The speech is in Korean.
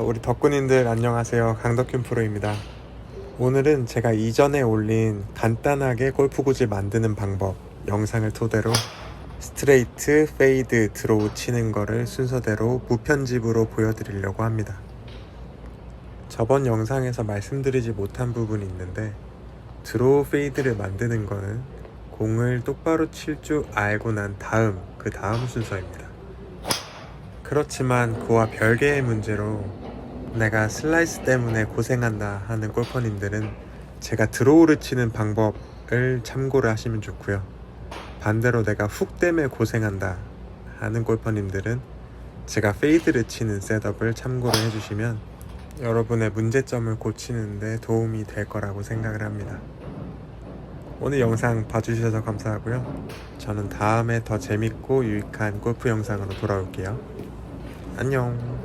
우리 덕구님들 안녕하세요. 강덕균 프로입니다. 오늘은 제가 이전에 올린 간단하게 골프 구질 만드는 방법 영상을 토대로 스트레이트, 페이드, 드로우 치는 거를 순서대로 무편집으로 보여드리려고 합니다. 저번 영상에서 말씀드리지 못한 부분이 있는데, 드로우 페이드를 만드는 거는 공을 똑바로 칠 줄 알고 난 다음, 그 다음 순서입니다. 그렇지만 그와 별개의 문제로 내가 슬라이스 때문에 고생한다 하는 골퍼님들은 제가 드로우를 치는 방법을 참고를 하시면 좋고요. 반대로 내가 훅 때문에 고생한다 하는 골퍼님들은 제가 페이드를 치는 셋업을 참고를 해주시면 여러분의 문제점을 고치는 데 도움이 될 거라고 생각을 합니다. 오늘 영상 봐주셔서 감사하고요. 저는 다음에 더 재밌고 유익한 골프 영상으로 돌아올게요. 안녕.